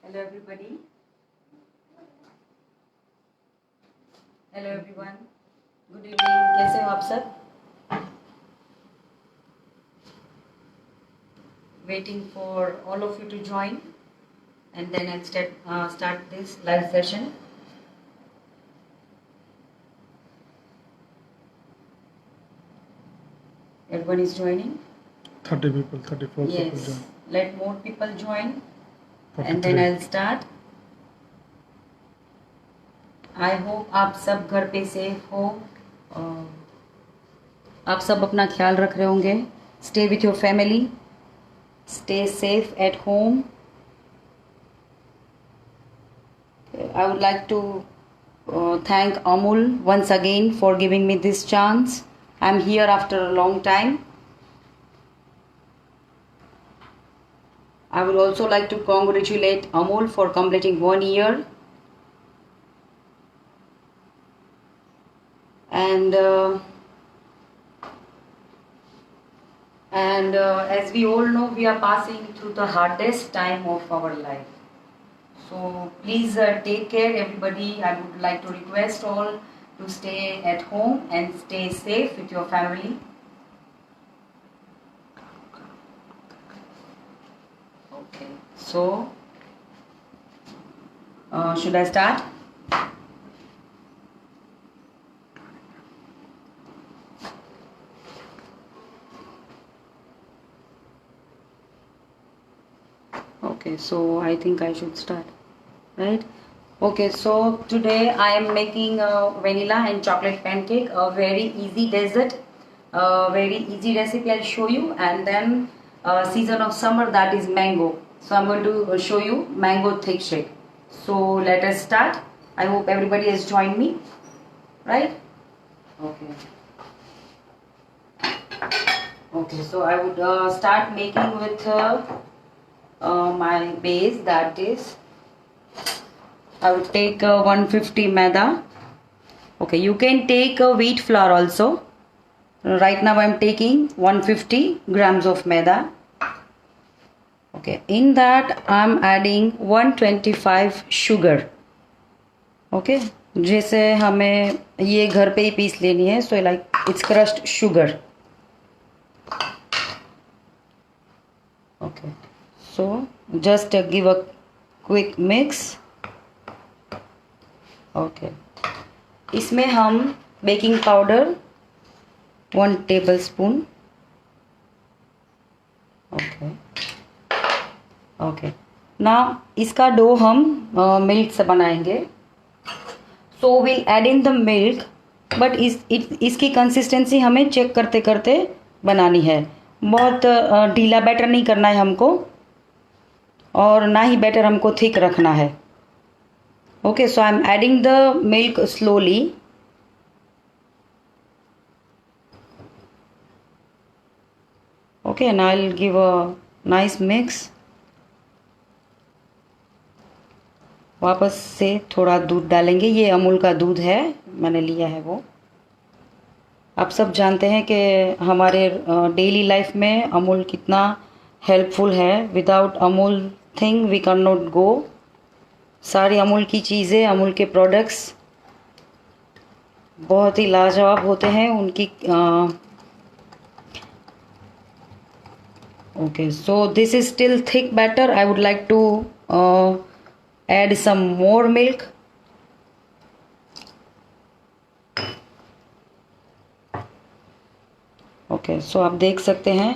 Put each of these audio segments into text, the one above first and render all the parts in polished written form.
Hello everybody. Hello everyone. Good evening. कैसे हो आप सब? Waiting for all of you to join, and then I'll start this live session. Everyone is joining. 30 people, 34 people Yes. join. Let more people join, and 43. then I'll start. I hope आप सब घर पे safe हो. आप सब अपना ख्याल रख रहे होंगे. Stay with your family. Stay safe at home. I would like to thank Amul once again for giving me this chance. I'm here after a long time. I would also like to congratulate Amul for completing 1 year. And as we all know, we are passing through the hardest time of our life. So please take care, everybody. I would like to request all to stay at home and stay safe with your family. Okay. So should I start? Okay, so I think I should start, right? Okay, so today I am making a vanilla and chocolate pancake, a very easy dessert, a very easy recipe I'll show you, and then season of summer, that is mango. So I'm going to show you mango thick shake. So let us start. I hope everybody has joined me, right? Okay. Okay, so I would start making with my base, that is I would take 150 maida. Okay, you can take wheat flour also. Right now I am taking 150 grams of maida. Okay, in that I am adding 125 sugar. Okay, जैसे हमें ये घर पे ही piece लेनी है, so like it's crushed sugar. Okay, so just give a quick mix. Okay इसमें हम baking powder 1 tablespoon. Okay okay ना इसका डो हम मिल्क से बनाएंगे. So will add in the milk, but इसकी कंसिस्टेंसी हमें चेक करते करते बनानी है. बहुत ढीला बैटर नहीं करना है हमको, और ना ही बैटर हमको थिक रखना है. Okay, so I'm adding the milk slowly. Okay, and I'll give a nice mix. वापस से थोड़ा दूध डालेंगे. ये अमूल का दूध है, मैंने लिया है वो. आप सब जानते हैं कि हमारे डेली लाइफ में अमूल कितना हेल्पफुल है. Without Amul thing we can not go. सारी अमूल की चीज़ें, अमूल के प्रोडक्ट्स बहुत ही लाजवाब होते हैं उनकी. Okay, so this is still thick batter. I would like to add some more milk. Okay, so आप देख सकते हैं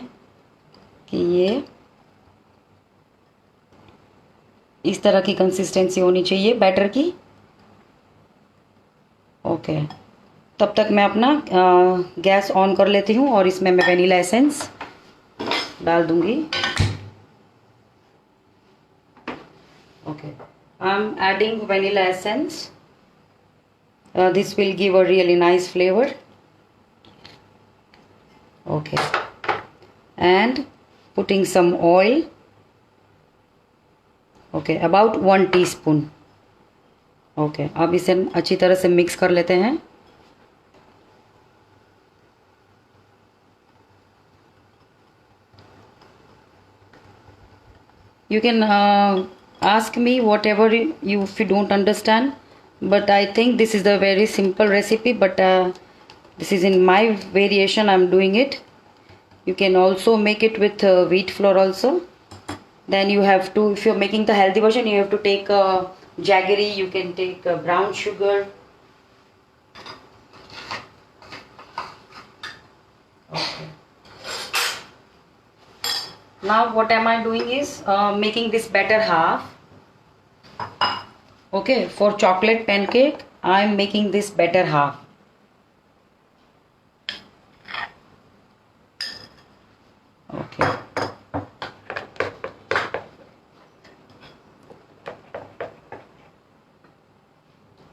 कि ये इस तरह की कंसिस्टेंसी होनी चाहिए बैटर की. ओके, तब तक मैं अपना गैस ऑन कर लेती हूँ और इसमें मैं वेनिला एसेंस डाल दूंगी. Okay, I am adding vanilla essence. This will give a really nice flavour. Okay, and putting some oil. Okay, about 1 teaspoon. Okay, अब इसे अच्छी तरह से मिक्स कर लेते हैं. You can ask me whatever you if you don't understand, but I think this is a very simple recipe, but this is in my variation I'm doing it. You can also make it with wheat flour also. Then you have to, if you're making the healthy version, you have to take jaggery, you can take brown sugar. Okay. Now what am I doing is making this batter half. Okay, for chocolate pancake I am making this batter half. Okay.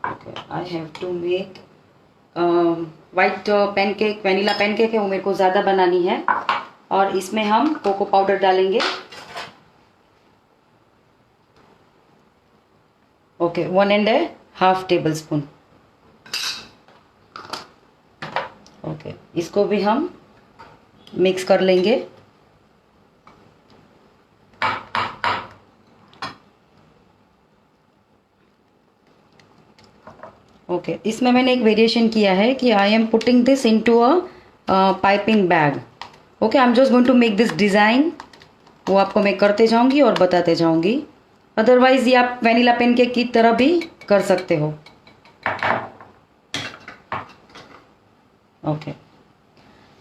Okay, I have to make white pancake, vanilla pancake है वो मेरे को ज़्यादा बनानी है, और इसमें हम कोको पाउडर डालेंगे. Okay, 1.5 tablespoon. ओके, इसको भी हम मिक्स कर लेंगे. ओके, इसमें मैंने एक वेरिएशन किया है कि I am putting this into a piping bag. Okay, I am just going to make this design. वो आपको मैं करते जाऊंगी और बताते जाऊंगी. अदरवाइज ये आप वनीला पैनकेक की तरह भी कर सकते हो. Okay,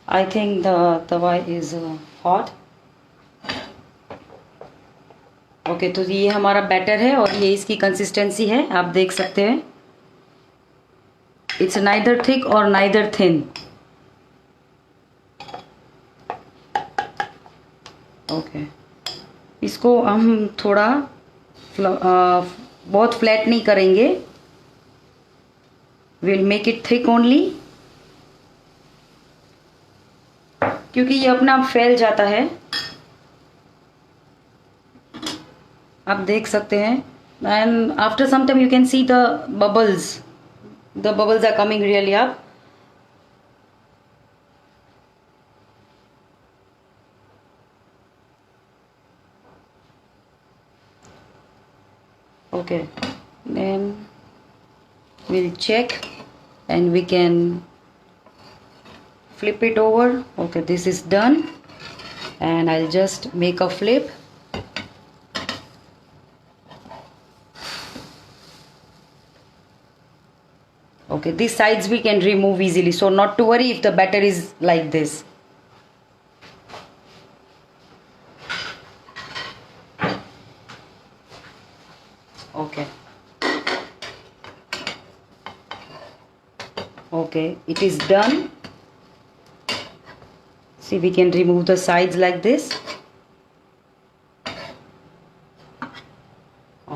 I think the Tawa is hot. Okay, तो ये हमारा बैटर है और ये इसकी कंसिस्टेंसी है, आप देख सकते हैं. इट्स नाइदर थिक और नाइदर थिन. ओके, इसको हम थोड़ा बहुत फ्लैट नहीं करेंगे. Will make it thick only, क्योंकि ये अपना आप फैल जाता है. आप देख सकते हैं. And after some time you can see the bubbles. The bubbles are coming really up. Okay, then we'll check and we can flip it over. Okay, this is done, and I'll just make a flip. Okay, these sides we can remove easily, so not to worry if the batter is like this. Okay. Okay, it is done. See, we can remove the sides like this.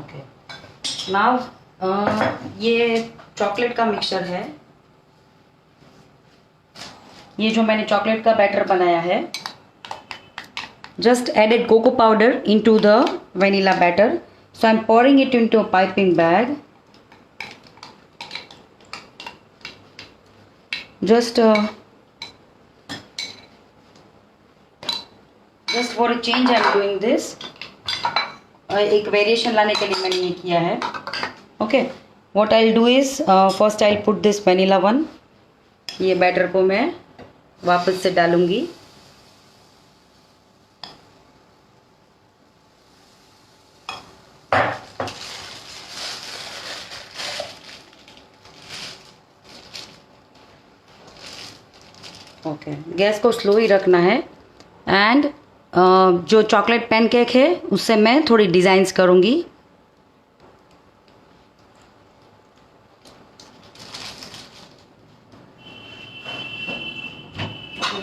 Okay. Now ये chocolate का mixture है. ये जो मैंने chocolate का batter बनाया है, just added cocoa powder into the vanilla batter. So I'm pouring it into a piping bag. Just for a change I'm doing this. एक वेरिएशन लाने के लिए मैंने ये किया है. Okay. What I'll do is first I'll put this vanilla one. ये batter को मैं वापस से डालूंगी. ओके, गैस को स्लो ही रखना है. एंड जो चॉकलेट पैनकेक है उससे मैं थोड़ी डिज़ाइंस करूँगी.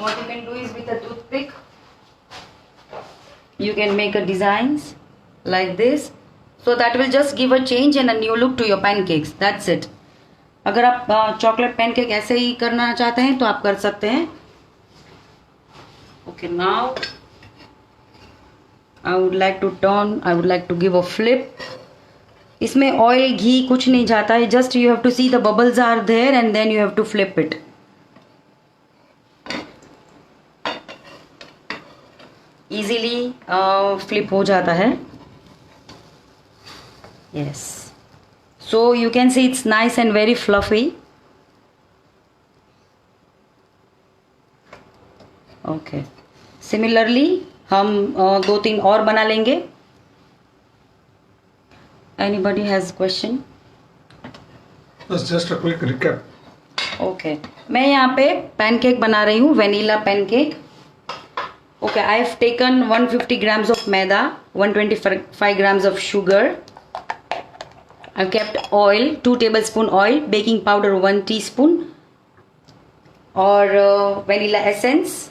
What you can do is with a toothpick you can make a designs like this, so that will just give a change and a new look to your pancakes. That's it. अगर आप chocolate pancake ऐसे ही करना चाहते हैं तो आप कर सकते हैं. Okay, now I would like to turn, I would like to give a flip. इसमें ऑयल घी कुछ नहीं जाता है, just you have to see the bubbles are there and then you have to flip it. Easily flip हो जाता है. Yes. So you can see it's nice and very fluffy. Okay. Similarly हम 2-3 और बना लेंगे. Anybody has question? That's just a quick recap. Okay मैं यहाँ पे पैनकेक बना रही हूँ, vanilla pancake. Okay, I have taken 150 grams of maida, 125 grams of sugar. I have kept oil 2 tablespoon oil, baking powder 1 teaspoon और vanilla essence.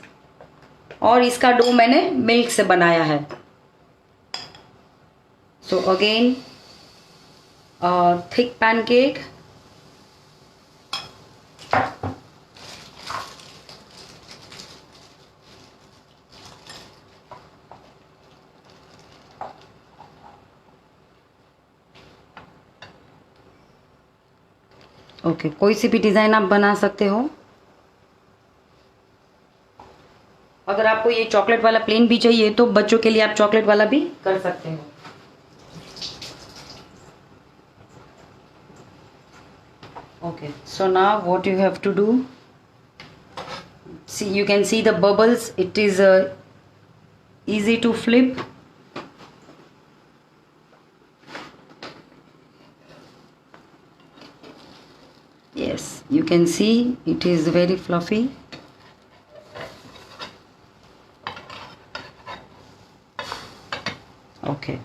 और इसका dough मैंने मिल्क से बनाया है. So again thick pancake. Okay, कोई सी भी डिज़ाइन आप बना सकते हो. अगर आपको ये चॉकलेट वाला प्लेन भी चाहिए तो बच्चों के लिए आप चॉकलेट वाला भी कर सकते हो. Okay, so now what you have to do, see you can see the bubbles. It is easy to flip. Yes, you can see it is very fluffy. Okay.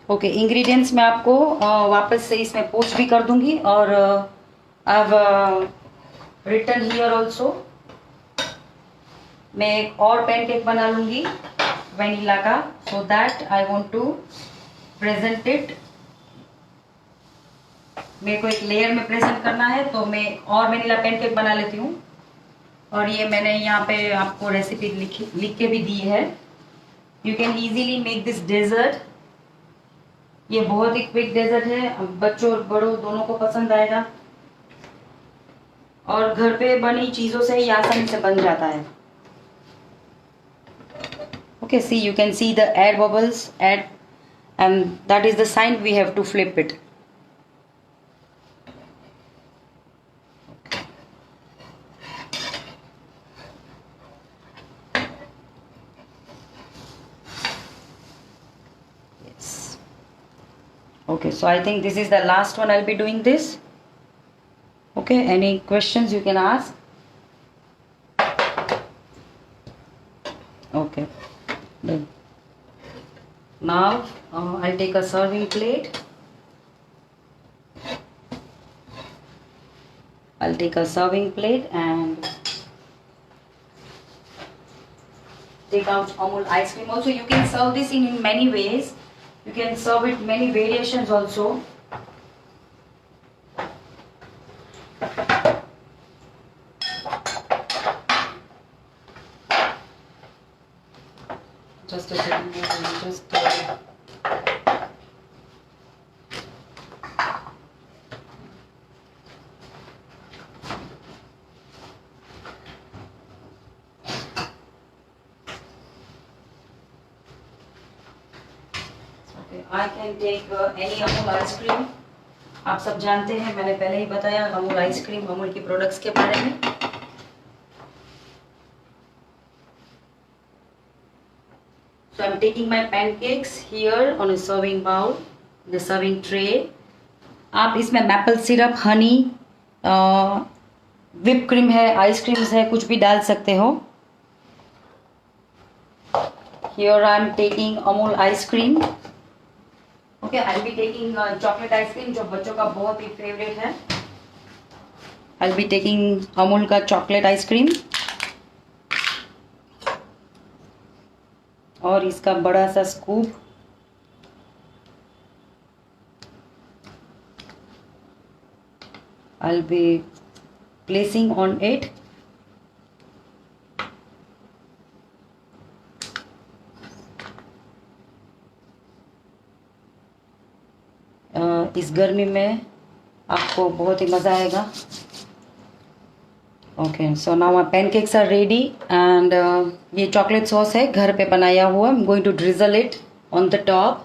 Okay, ingredients मैं आपको वापस से इसमें पोस्ट भी कर दूंगी. और I have written here also. मैं एक और पैनकेक बना लूंगी वेनिला का, so that I want to present it. मेरे को एक लेयर में प्रेजेंट करना है तो मैं और वेनिला पैनकेक बना लेती हूँ. और ये मैंने यहाँ पे आपको रेसिपी लिख के भी दी है. You can easily make this dessert. ये बहुत ही क्विक डेजर्ट है, बच्चों और बड़ों दोनों को पसंद आएगा. और घर पे बनी चीज़ों से ही आसानी से बन जाता है. Okay, see, you can see the air bubbles, and that is the sign we have to flip it. Yes. Okay, so I think this is the last one. I'll be doing this. Okay, any questions you can ask? Okay. Done. Now I'll take a serving plate. I'll take a serving plate and take out Amul ice cream. Also, you can serve this in many ways. You can serve it many variations also. Just a second, just okay, I can take any Amul ice cream. आप सब जानते हैं, मैंने पहले ही बताया Amul ice cream, Amul की products के बारे में. So I'm taking my pancakes here on a serving bowl, the serving tray. आप इसमें maple syrup, Honey, whipped cream है, आइसक्रीम्स है, कुछ भी डाल सकते हो. Here I'm taking Amul ice cream. Okay, I'll be taking chocolate ice cream जो बच्चों का बहुत ही फेवरेट है. I'll be taking Amul का chocolate ice cream. और इसका बड़ा सा scoop. I'll be placing on it. इस गर्मी में आपको बहुत ही मज़ा आएगा. Okay so now my pancakes are ready and ये चॉकलेट सॉस है घर पे बनाया हुआ. I am going to drizzle it on the top.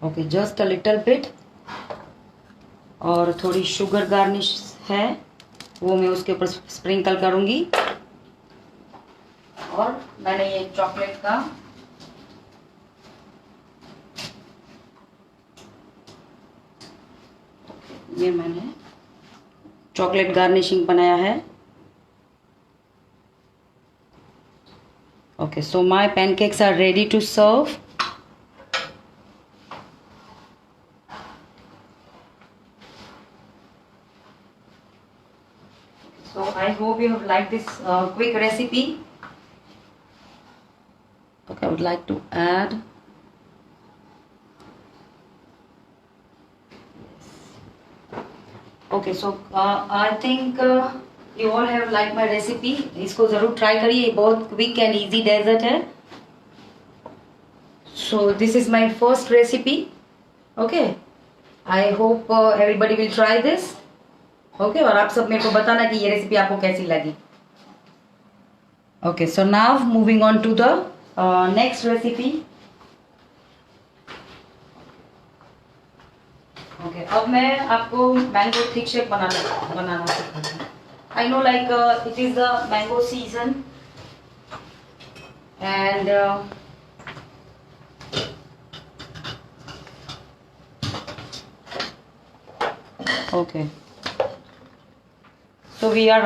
Okay just a little bit. और थोड़ी शुगर गार्निश है वो मैं उसके ऊपर स्प्रिंकल करूंगी. और मैंने ये चॉकलेट का ये मैंने चॉकलेट गार्निशिंग बनाया है. Okay so my pancakes are ready to serve. So I hope you have liked this quick recipe. Okay, I would like to add. Okay, so I think you all have liked my recipe. इसको ज़रूर try करिए. ये बहुत quick and easy dessert है. So this is my first recipe. Okay, I hope everybody will try this. Okay और आप सब मेरे को बताना कि ये रेसिपी आपको कैसी लगी. Okay so now moving on to the next recipe. Okay अब मैं आपको मैंगो थिक शेक बनाना सिखाती हूँ. I know like it is the mango season and okay so we are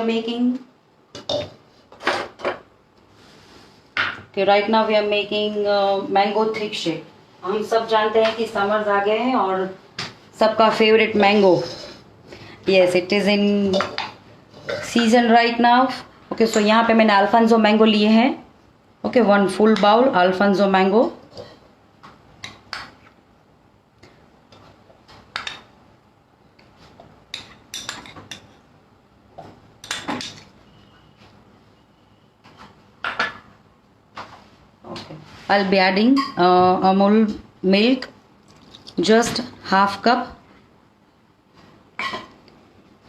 making mango thick shake. हम सब जानते हैं कि समर्स आ गए हैं और सबका favourite mango. Yes it is in season right now. Okay so यहाँ पे मैंने अल्फांसो मैंगो लिए हैं. Okay 1 full bowl Alphonso mango. I'll be adding Amul milk, just half cup.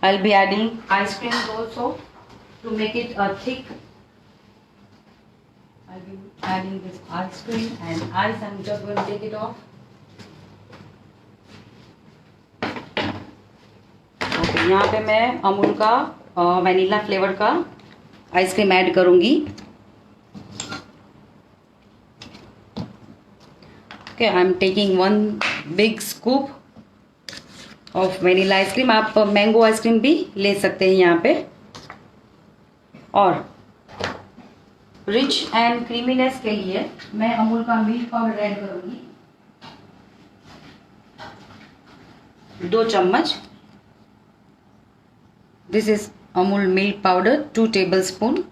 I'll be adding ice cream also to make it thick. I'll be adding this ice cream and ice. I'm just going to take it off. Okay, यहाँ पे मैं अमूल का vanilla flavour का ice cream add करूँगी. Okay, I'm taking 1 big scoop of vanilla ice cream. आप mango ice cream भी ले सकते हैं यहाँ पे. और रिच एंड क्रीमीनेस के लिए मैं अमूल का मिल्क पाउडर ऐड करूँगी 2 चम्मच. This is Amul milk powder 2 tablespoon.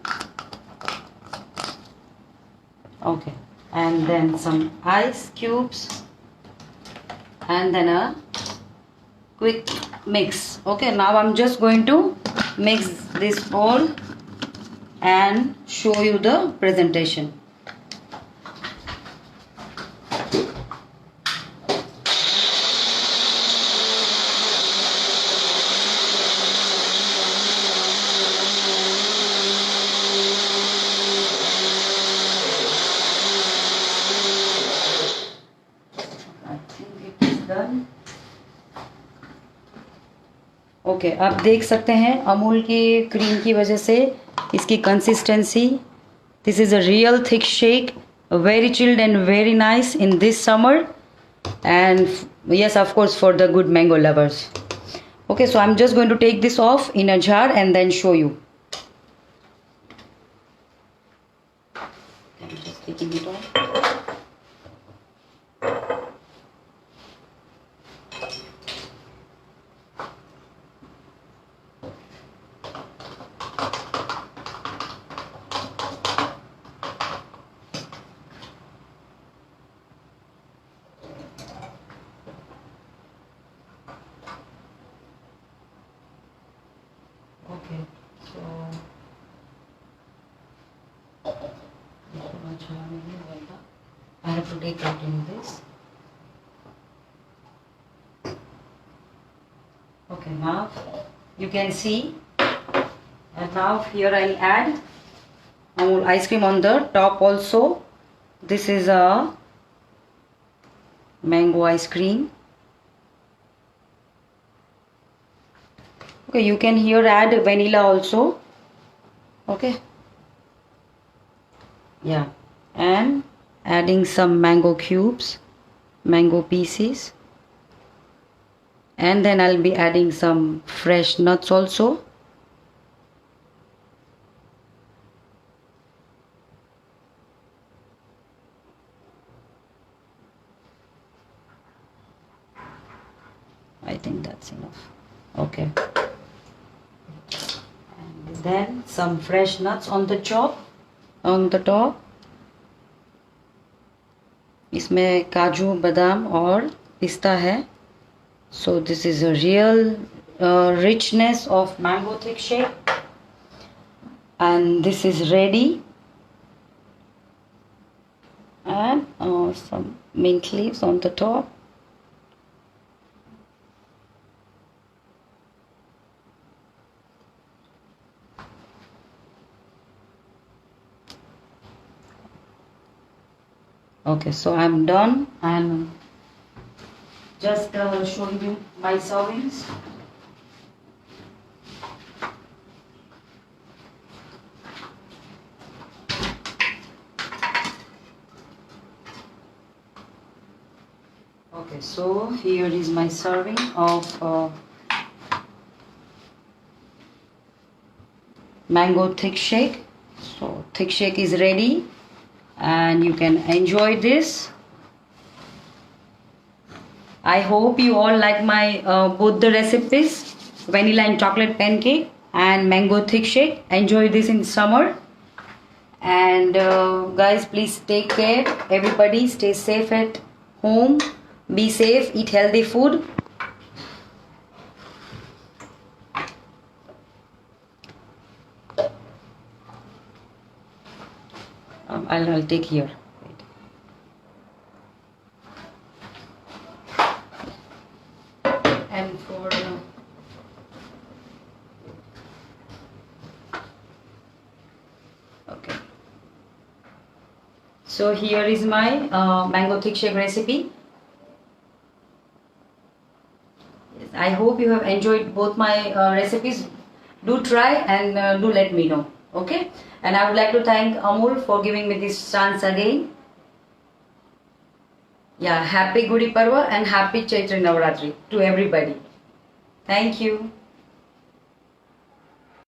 Okay. And then some ice cubes and then a quick mix. Okay, now I'm just going to mix this all and show you the presentation. Okay आप देख सकते हैं अमूल की cream की वजह से इसकी consistency. This is a real thick shake, very chilled and very nice in this summer and yes of course for the good mango lovers. Okay, so I'm just going to take this off in a jar and then show you. I'm just taking it off. Okay, so I have take it in this. Okay, now you can see, and now here I'll add Amul ice cream on the top also. This is a mango ice cream. Okay, you can here add vanilla also. Okay, yeah, and adding some mango cubes, mango pieces, and then I'll be adding some fresh nuts also. I think that's enough. Okay, and then some fresh nuts on the top. इसमें काजू बादाम और पिस्ता है. So this is a real richness of mango thick shake, and this is ready. And some mint leaves on the top. Okay, so I'm done, and just showing you my servings. Okay, so here is my serving of mango thick shake. So thick shake is ready, and you can enjoy this. I hope you all like my both the recipes, vanilla and chocolate pancake and mango thick shake. Enjoy this in summer. And guys, please take care. Everybody stay safe at home. Be safe, eat healthy food. I'll take here. Wait. And for okay. So here is my mango thick shake recipe. Yes, I hope you have enjoyed both my recipes. Do try and do let me know. Okay, and I would like to thank Amul for giving me this chance again. Yeah, happy Gudi Parva and happy Chaitra Navaratri to everybody. Thank you.